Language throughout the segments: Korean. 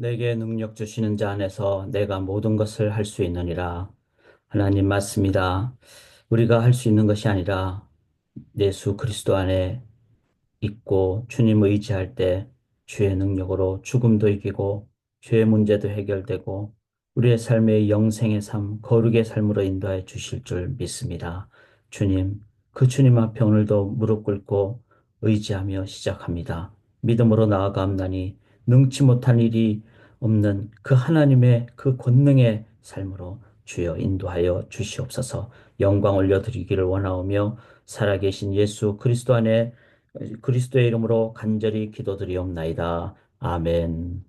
내게 능력 주시는 자 안에서 내가 모든 것을 할 수 있느니라. 하나님 맞습니다. 우리가 할 수 있는 것이 아니라 예수 그리스도 안에 있고 주님 의지할 때 주의 능력으로 죽음도 이기고 죄의 문제도 해결되고 우리의 삶의 영생의 삶, 거룩의 삶으로 인도해 주실 줄 믿습니다. 주님, 그 주님 앞에 오늘도 무릎 꿇고 의지하며 시작합니다. 믿음으로 나아가옵나니 능치 못한 일이 없는 그 하나님의 그 권능의 삶으로 주여 인도하여 주시옵소서. 영광 올려드리기를 원하오며 살아계신 예수 그리스도 안에 그리스도의 이름으로 간절히 기도드리옵나이다. 아멘.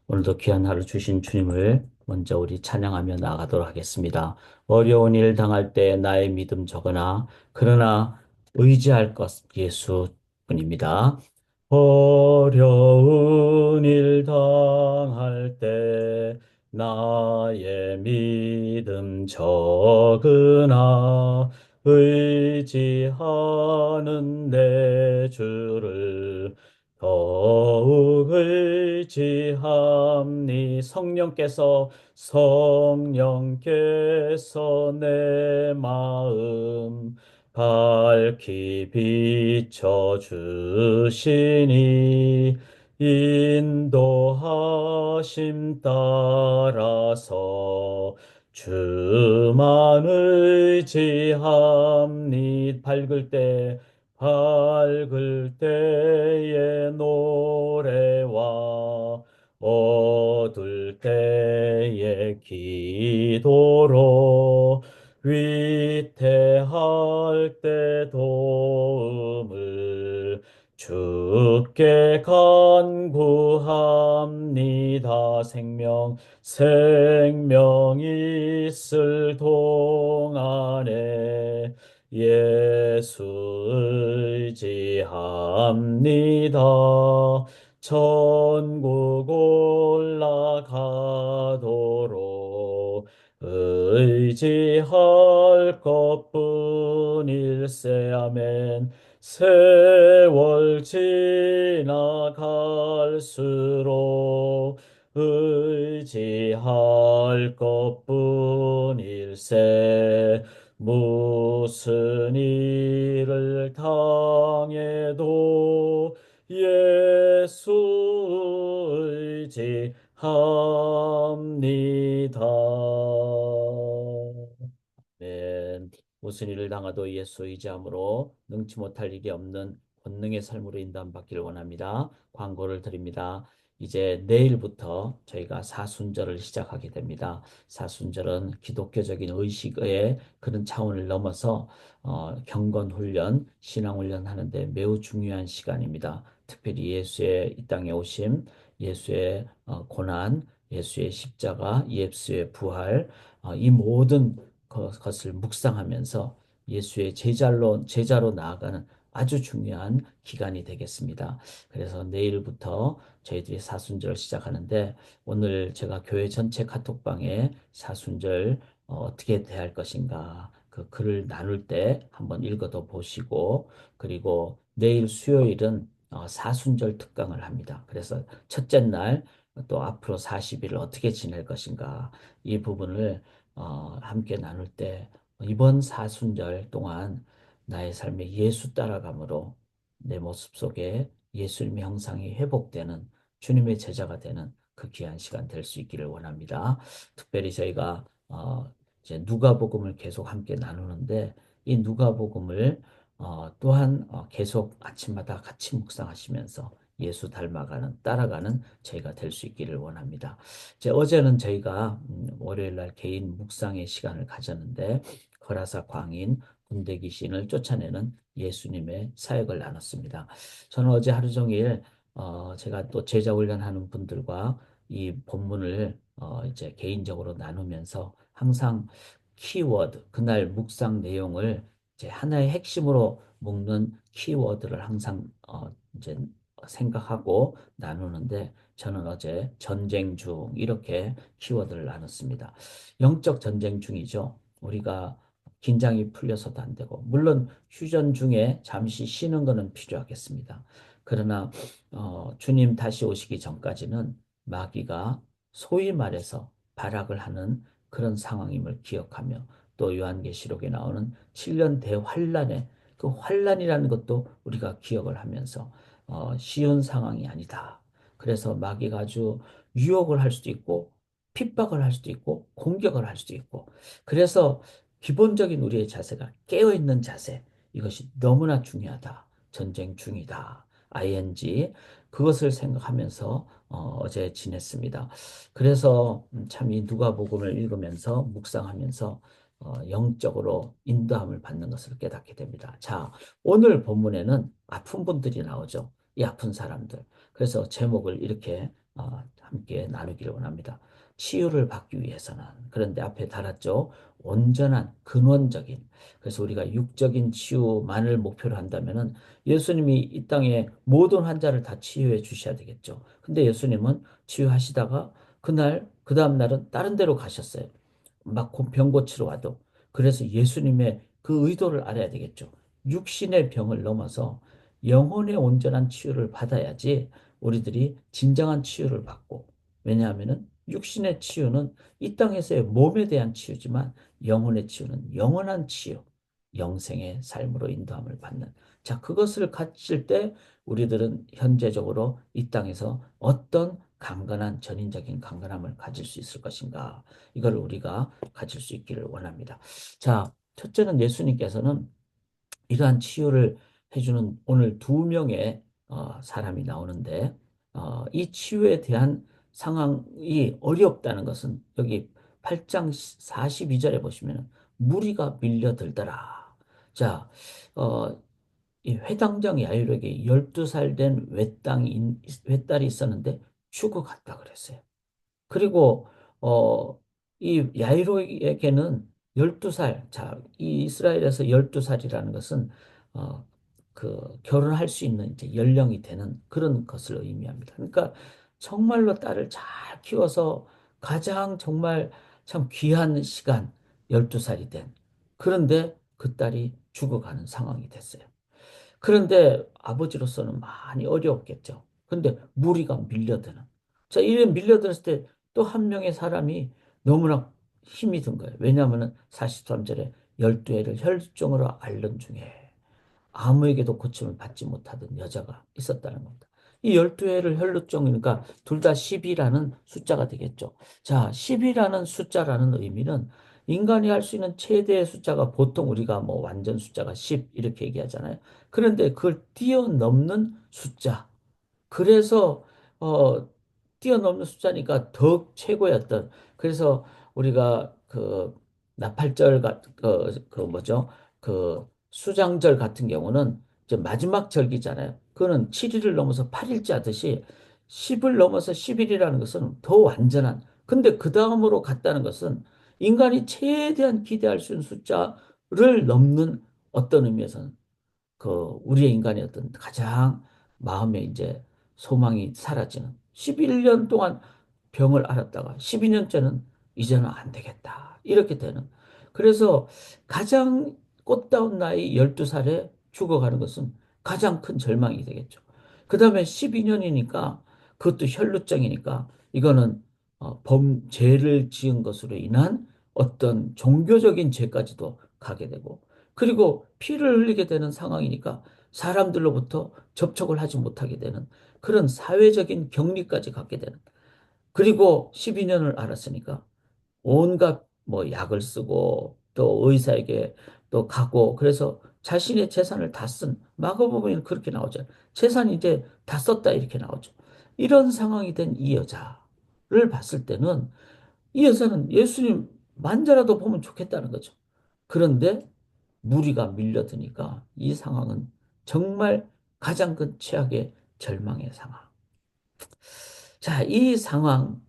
오늘도 귀한 하루 주신 주님을 먼저 우리 찬양하며 나아가도록 하겠습니다. 어려운 일 당할 때 나의 믿음 적으나 그러나 의지할 것 예수뿐입니다. 어려운 일 당할 때 나의 믿음 적으나 의지하는 내 주를 더욱 의지함니 성령께서 내 마음 밝히 비춰주시니 인도하심 따라서 주만 의지함니 밝을 때의 노래와 어둘 때의 기도로 위태할 때 도움을 주께 간구합니다. 생명 있을 동안에 예수 의지합니다. 천국 올라가도록 의지할 것뿐일세. 아멘. 세월 지나갈수록 의지할 것뿐일세. 무슨 일을 당해도 예수 의지합니다. 아멘. 무슨 일을 당하도 예수 의지함으로 능치 못할 일이 없는 권능의 삶으로 인도받기를 원합니다. 광고를 드립니다. 이제 내일부터 저희가 사순절을 시작하게 됩니다. 사순절은 기독교적인 의식의 그런 차원을 넘어서 경건훈련, 신앙훈련 하는데 매우 중요한 시간입니다. 특별히 예수의 이 땅에 오심, 예수의 고난, 예수의 십자가, 예수의 부활, 이 모든 것을 묵상하면서 예수의 제자로 나아가는 아주 중요한 기간이 되겠습니다. 그래서 내일부터 저희들이 사순절을 시작하는데 오늘 제가 교회 전체 카톡방에 사순절 어떻게 대할 것인가 그 글을 나눌 때 한번 읽어도 보시고 그리고 내일 수요일은 사순절 특강을 합니다. 그래서 첫째 날 또 앞으로 40일을 어떻게 지낼 것인가 이 부분을 함께 나눌 때 이번 사순절 동안 나의 삶에 예수 따라감으로 내 모습 속에 예수님의 형상이 회복되는 주님의 제자가 되는 그 귀한 시간 될 수 있기를 원합니다. 특별히 저희가 이제 누가복음을 계속 함께 나누는데 이 누가복음을 또한 계속 아침마다 같이 묵상하시면서 예수 닮아가는 따라가는 저희가 될 수 있기를 원합니다. 어제는 저희가 월요일 날 개인 묵상의 시간을 가졌는데 거라사 광인 군대 귀신을 쫓아내는 예수님의 사역을 나눴습니다. 저는 어제 하루 종일 제가 또 제자 훈련하는 분들과 이 본문을 이제 개인적으로 나누면서 항상 키워드, 그날 묵상 내용을 이제 하나의 핵심으로 묶는 키워드를 항상 이제 생각하고 나누는데 저는 어제 전쟁 중 이렇게 키워드를 나눴습니다. 영적 전쟁 중이죠. 우리가 긴장이 풀려서도 안 되고 물론 휴전 중에 잠시 쉬는 것은 필요하겠습니다. 그러나 주님 다시 오시기 전까지는 마귀가 소위 말해서 발악을 하는 그런 상황임을 기억하며 또 요한계시록에 나오는 7년 대환란의 그 환란이라는 것도 우리가 기억을 하면서 쉬운 상황이 아니다. 그래서 마귀가 아주 유혹을 할 수도 있고 핍박을 할 수도 있고 공격을 할 수도 있고 그래서 기본적인 우리의 자세가 깨어있는 자세 이것이 너무나 중요하다. 전쟁 중이다. ing 그것을 생각하면서 어제 지냈습니다. 그래서 참 이 누가복음을 읽으면서 묵상하면서 영적으로 인도함을 받는 것을 깨닫게 됩니다. 자, 오늘 본문에는 아픈 분들이 나오죠. 이 아픈 사람들. 그래서 제목을 이렇게 함께 나누기를 원합니다. 치유를 받기 위해서는 그런데 앞에 달았죠. 온전한 근원적인 그래서 우리가 육적인 치유만을 목표로 한다면은 예수님이 이 땅에 모든 환자를 다 치유해 주셔야 되겠죠. 근데 예수님은 치유하시다가 그날 그 다음 날은 다른 데로 가셨어요. 막 병 고치러 와도. 그래서 예수님의 그 의도를 알아야 되겠죠. 육신의 병을 넘어서 영혼의 온전한 치유를 받아야지 우리들이 진정한 치유를 받고 왜냐하면은 육신의 치유는 이 땅에서의 몸에 대한 치유지만 영혼의 치유는 영원한 치유, 영생의 삶으로 인도함을 받는. 자, 그것을 가질 때 우리들은 현재적으로 이 땅에서 어떤 강건한 전인적인 강건함을 가질 수 있을 것인가? 이걸 우리가 가질 수 있기를 원합니다. 자, 첫째는 예수님께서는 이러한 치유를 해주는 오늘 두 명의 사람이 나오는데 이 치유에 대한 상황이 어렵다는 것은 여기 8장 42절에 보시면 무리가 밀려들더라. 자, 어, 이 회당장 야이로에게 12살 된 외딸이 있었는데 죽어갔다 그랬어요. 그리고 어, 이 야이로에게는 12살, 자, 이 이스라엘에서 12살이라는 것은 어, 그 결혼할 수 있는 이제 연령이 되는 그런 것을 의미합니다. 그러니까 정말로 딸을 잘 키워서 가장 정말 참 귀한 시간 12살이 된 그런데 그 딸이 죽어가는 상황이 됐어요. 그런데 아버지로서는 많이 어려웠겠죠. 근데 무리가 밀려드는. 자, 이래 밀려들었을 때 또 한 명의 사람이 너무나 힘이 든 거예요. 왜냐하면 43절에 12회를 혈중으로 앓는 중에 아무에게도 고침을 받지 못하던 여자가 있었다는 겁니다. 이 12회를 혈루증이니까 둘 다 10이라는 숫자가 되겠죠. 자, 10이라는 숫자라는 의미는 인간이 할 수 있는 최대의 숫자가 보통 우리가 뭐 완전 숫자가 10 이렇게 얘기하잖아요. 그런데 그걸 뛰어넘는 숫자. 그래서 어 뛰어넘는 숫자니까 더 최고였던 그래서 우리가 그 나팔절 그 뭐죠? 그 수장절 같은 경우는 이제 마지막 절기잖아요. 그거는 7일을 넘어서 8일째 하듯이 10을 넘어서 10일이라는 것은 더 완전한 근데 그 다음으로 갔다는 것은 인간이 최대한 기대할 수 있는 숫자를 넘는 어떤 의미에서는 그 우리의 인간의 어떤 가장 마음에 이제 소망이 사라지는 11년 동안 병을 앓았다가 12년째는 이제는 안 되겠다. 이렇게 되는. 그래서 가장 꽃다운 나이 12살에 죽어가는 것은 가장 큰 절망이 되겠죠. 그 다음에 12년이니까 그것도 혈루증이니까 이거는 죄를 지은 것으로 인한 어떤 종교적인 죄까지도 가게 되고 그리고 피를 흘리게 되는 상황이니까 사람들로부터 접촉을 하지 못하게 되는 그런 사회적인 격리까지 갖게 되는. 그리고 12년을 알았으니까 온갖 뭐 약을 쓰고 또 의사에게 또 가고 그래서 자신의 재산을 다 쓴 마가복음에는 그렇게 나오죠. 재산 이제 다 썼다 이렇게 나오죠. 이런 상황이 된 이 여자를 봤을 때는 이 여자는 예수님 만져라도 보면 좋겠다는 거죠. 그런데 무리가 밀려드니까 이 상황은 정말 가장 큰 최악의 절망의 상황. 자, 이 상황을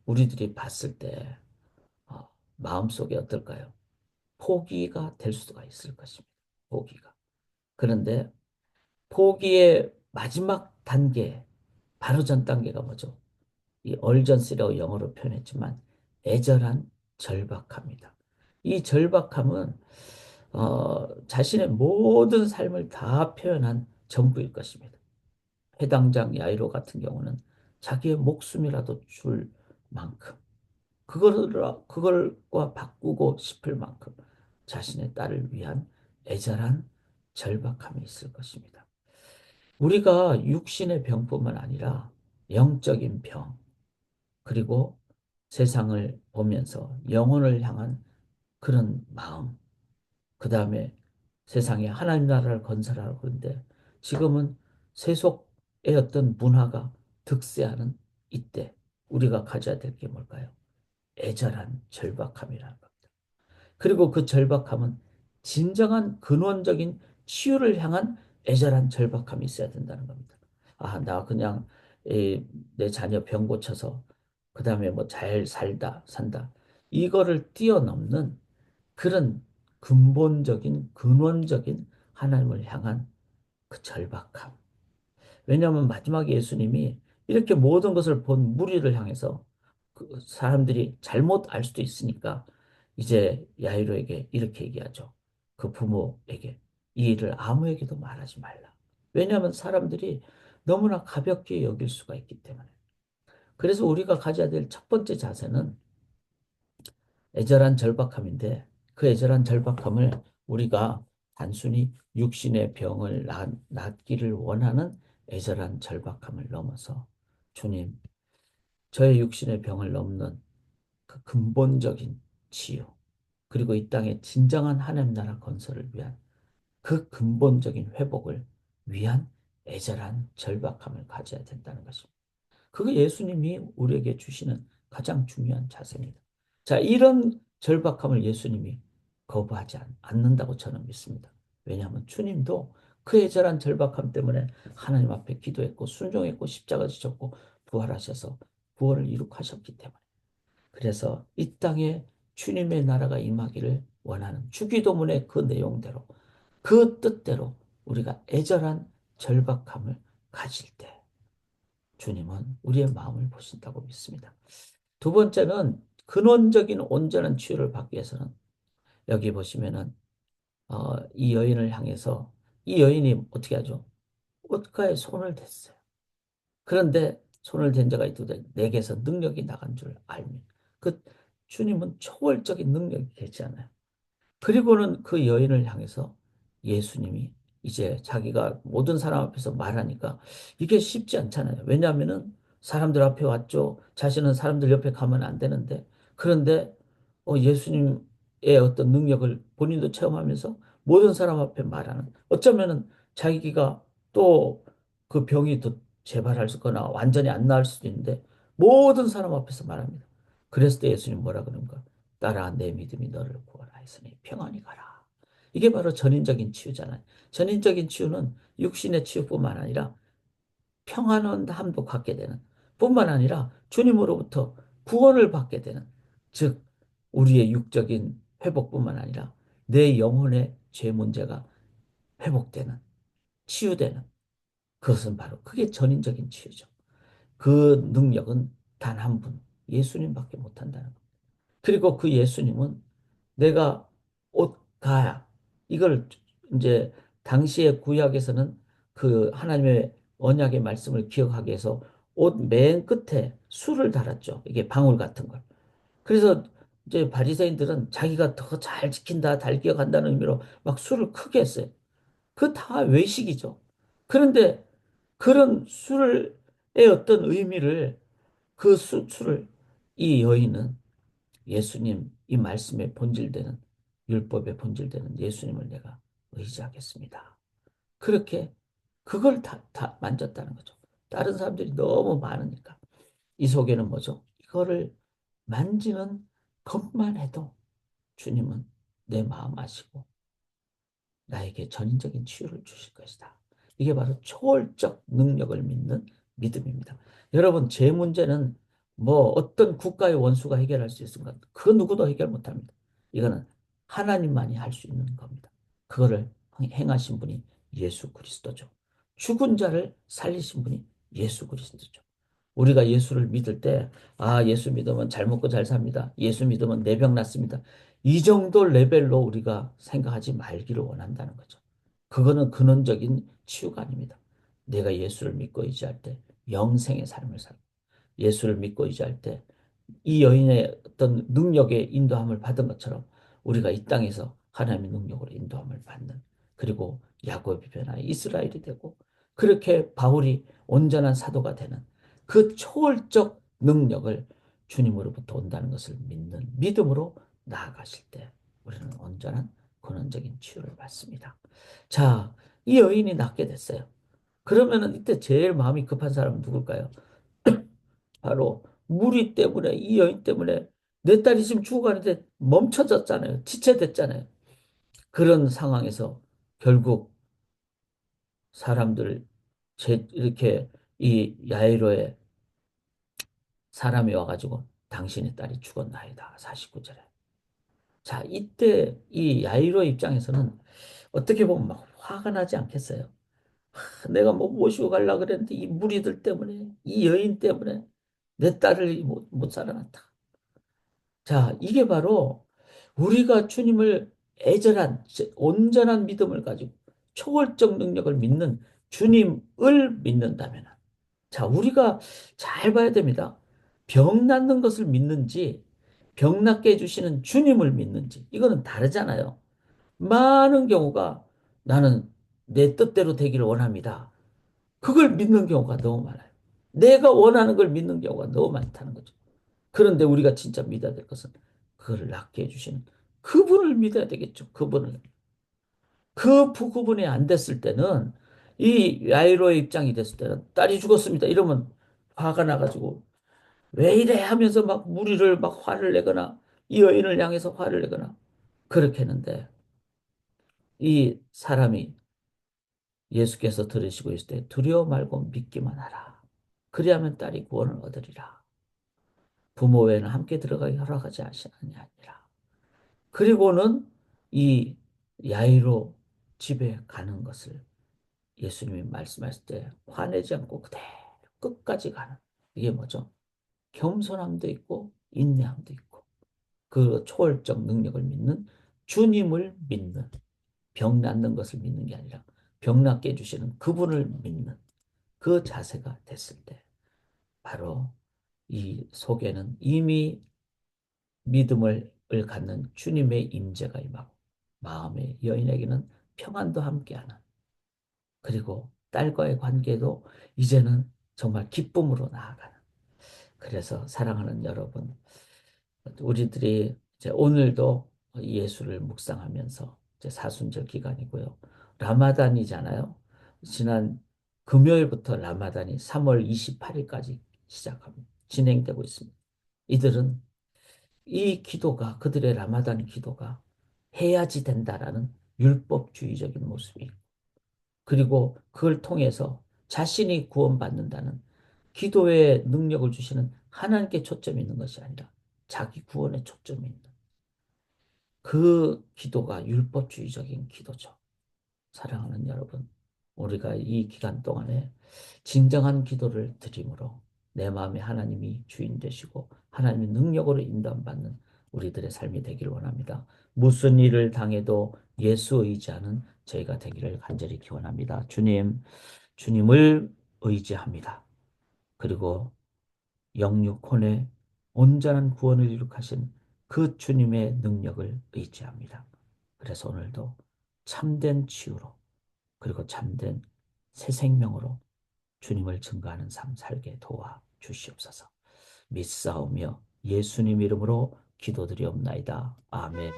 우리들이 봤을 때 마음속에 어떨까요? 포기가 될 수가 있을 것입니다. 포기가. 그런데 포기의 마지막 단계, 바로 전 단계가 뭐죠? 이 얼전스라고 영어로 표현했지만 애절한 절박함이다. 이 절박함은 자신의 모든 삶을 다 표현한 전부일 것입니다. 해당장 야이로 같은 경우는 자기의 목숨이라도 줄 만큼 그걸과 바꾸고 싶을 만큼 자신의 딸을 위한 애절한 절박함이 있을 것입니다. 우리가 육신의 병뿐만 아니라 영적인 병, 그리고 세상을 보면서 영혼을 향한 그런 마음, 그 다음에 세상에 하나님 나라를 건설하라고 그러는데 지금은 세속의 어떤 문화가 득세하는 이때 우리가 가져야 될 게 뭘까요? 애절한 절박함이라는 겁니다. 그리고 그 절박함은 진정한 근원적인 치유를 향한 애절한 절박함이 있어야 된다는 겁니다. 아, 나 그냥 내 자녀 병 고쳐서 그 다음에 뭐 잘 산다. 이거를 뛰어넘는 그런 근본적인 근원적인 하나님을 향한 그 절박함. 왜냐하면 마지막에 예수님이 이렇게 모든 것을 본 무리를 향해서 그 사람들이 잘못 알 수도 있으니까 이제 야이로에게 이렇게 얘기하죠. 그 부모에게 이 일을 아무에게도 말하지 말라. 왜냐하면 사람들이 너무나 가볍게 여길 수가 있기 때문에. 그래서 우리가 가져야 될 첫 번째 자세는 애절한 절박함인데 그 애절한 절박함을 우리가 단순히 육신의 병을 낫기를 원하는 애절한 절박함을 넘어서 주님, 저의 육신의 병을 넘는 그 근본적인 치유, 그리고 이 땅의 진정한 하나님 나라 건설을 위한 그 근본적인 회복을 위한 애절한 절박함을 가져야 된다는 것입니다. 그게 예수님이 우리에게 주시는 가장 중요한 자세입니다. 자, 이런 절박함을 예수님이 거부하지 않는다고 저는 믿습니다. 왜냐하면 주님도 그 애절한 절박함 때문에 하나님 앞에 기도했고 순종했고 십자가 지셨고 부활하셔서 구원을 이룩하셨기 때문에. 그래서 이 땅에 주님의 나라가 임하기를 원하는 주기도문의 그 내용대로 그 뜻대로 우리가 애절한 절박함을 가질 때 주님은 우리의 마음을 보신다고 믿습니다. 두 번째는 근원적인 온전한 치유를 받기 위해서는 여기 보시면은 이 여인을 향해서 이 여인이 어떻게 하죠? 옷가에 손을 댔어요. 그런데 손을 댄 자가 있도다 내게서 능력이 나간 줄 알면 그 주님은 초월적인 능력이 계시잖아요. 그리고는 그 여인을 향해서 예수님이 이제 자기가 모든 사람 앞에서 말하니까 이게 쉽지 않잖아요. 왜냐하면은 사람들 앞에 왔죠. 자신은 사람들 옆에 가면 안 되는데 그런데 예수님의 어떤 능력을 본인도 체험하면서 모든 사람 앞에 말하는 어쩌면은 자기가 또 그 병이 더 재발할 거나 완전히 안 나을 수도 있는데 모든 사람 앞에서 말합니다. 그랬을 때 예수님 뭐라 그런가? 딸아, 내 믿음이 너를 구원하였으니 평안히 가라. 이게 바로 전인적인 치유잖아요. 전인적인 치유는 육신의 치유뿐만 아니라 평안함도 갖게 되는 뿐만 아니라 주님으로부터 구원을 받게 되는 즉 우리의 육적인 회복뿐만 아니라 내 영혼의 죄 문제가 회복되는 치유되는 그것은 바로 그게 전인적인 치유죠. 그 능력은 단 한 분, 예수님밖에 못한다는 것. 그리고 그 예수님은 내가 옷 가야 이걸 이제 당시의 구약에서는 그 하나님의 언약의 말씀을 기억하기 위해서 옷 맨 끝에 술을 달았죠. 이게 방울 같은 걸. 그래서 이제 바리새인들은 자기가 더 잘 지킨다, 잘 기억한다는 의미로 막 술을 크게 했어요. 그 다 외식이죠. 그런데 그런 술의 어떤 의미를 술을 이 여인은 예수님 이 말씀의 본질되는 율법의 본질되는 예수님을 내가 의지하겠습니다. 그렇게 그걸 다 만졌다는 거죠. 다른 사람들이 너무 많으니까. 이 속에는 뭐죠? 이거를 만지는 것만 해도 주님은 내 마음 아시고 나에게 전인적인 치유를 주실 것이다. 이게 바로 초월적 능력을 믿는 믿음입니다. 여러분, 제 문제는 뭐 어떤 국가의 원수가 해결할 수 있을까? 그 누구도 해결 못합니다. 이거는 하나님만이 할 수 있는 겁니다. 그거를 행하신 분이 예수 그리스도죠. 죽은 자를 살리신 분이 예수 그리스도죠. 우리가 예수를 믿을 때, 아, 예수 믿으면 잘 먹고 잘 삽니다. 예수 믿으면 내 병 낫습니다. 이 정도 레벨로 우리가 생각하지 말기를 원한다는 거죠. 그거는 근원적인 치유가 아닙니다. 내가 예수를 믿고 의지할 때 영생의 삶을 살고, 예수를 믿고 의지할 때 이 여인의 어떤 능력의 인도함을 받은 것처럼 우리가 이 땅에서 하나님의 능력으로 인도함을 받는, 그리고 야곱이 변화 이스라엘이 되고 그렇게 바울이 온전한 사도가 되는 그 초월적 능력을 주님으로부터 온다는 것을 믿는 믿음으로 나아가실 때 우리는 온전한 근원적인 치유를 받습니다. 자, 이 여인이 낫게 됐어요. 그러면은 이때 제일 마음이 급한 사람은 누굴까요? 바로 무리 때문에, 이 여인 때문에 내 딸이 지금 죽어가는데 멈춰졌잖아요. 지체됐잖아요. 그런 상황에서 결국 사람들 이렇게 이 야이로의 사람이 와가지고 당신의 딸이 죽었나이다. 49절에. 자, 이때 이 야이로 입장에서는 어떻게 보면 막 화가 나지 않겠어요? 내가 뭐 모시고 가려고 그랬는데 이 무리들 때문에, 이 여인 때문에 내 딸을 못 살아났다. 자, 이게 바로 우리가 주님을 애절한, 온전한 믿음을 가지고 초월적 능력을 믿는 주님을 믿는다면, 자, 우리가 잘 봐야 됩니다. 병 낫는 것을 믿는지, 병 낫게 해주시는 주님을 믿는지, 이거는 다르잖아요. 많은 경우가 나는 내 뜻대로 되기를 원합니다. 그걸 믿는 경우가 너무 많아요. 내가 원하는 걸 믿는 경우가 너무 많다는 거죠. 그런데 우리가 진짜 믿어야 될 것은 그거를 낫게 해주시는 그분을 믿어야 되겠죠. 그분을. 그분이 안 됐을 때는, 이 야이로의 입장이 됐을 때는 딸이 죽었습니다. 이러면 화가 나가지고 왜 이래 하면서 막 무리를 막 화를 내거나 이 여인을 향해서 화를 내거나 그렇게 했는데, 이 사람이 예수께서 들으시고 있을 때 두려워 말고 믿기만 하라. 그리하면 딸이 구원을 얻으리라. 부모 외에는 함께 들어가기 허락하지 아니하니라. 그리고는 이 야이로 집에 가는 것을 예수님이 말씀하실 때 화내지 않고 그대로 끝까지 가는, 이게 뭐죠? 겸손함도 있고 인내함도 있고 그 초월적 능력을 믿는 주님을 믿는, 병 낫는 것을 믿는 게 아니라 병 낫게 해주시는 그분을 믿는 그 자세가 됐을 때 바로 이 속에는 이미 믿음을 갖는 주님의 임재가 임하고 마음의 여인에게는 평안도 함께하는, 그리고 딸과의 관계도 이제는 정말 기쁨으로 나아가는. 그래서 사랑하는 여러분, 우리들이 이제 오늘도 예수를 묵상하면서 이제 사순절 기간이고요. 라마단이잖아요. 지난 금요일부터 라마단이 3월 28일까지 시작합니다. 진행되고 있습니다. 이들은 이 기도가, 그들의 라마단 기도가 해야지 된다라는 율법주의적인 모습이 있고, 그리고 그걸 통해서 자신이 구원받는다는 기도의 능력을 주시는 하나님께 초점이 있는 것이 아니라 자기 구원에 초점이 있는 그 기도가 율법주의적인 기도죠. 사랑하는 여러분, 우리가 이 기간 동안에 진정한 기도를 드림으로 내 마음에 하나님이 주인 되시고 하나님의 능력으로 인도받는 우리들의 삶이 되기를 원합니다. 무슨 일을 당해도 예수 의지하는 저희가 되기를 간절히 기원합니다. 주님을 의지합니다. 그리고 영육혼의 온전한 구원을 이룩하신 그 주님의 능력을 의지합니다. 그래서 오늘도 참된 치유로, 그리고 참된 새 생명으로 주님을 증거하는 삶 살게 도와 주시옵소서. 믿사오며 예수님 이름으로 기도드리옵나이다. 아멘.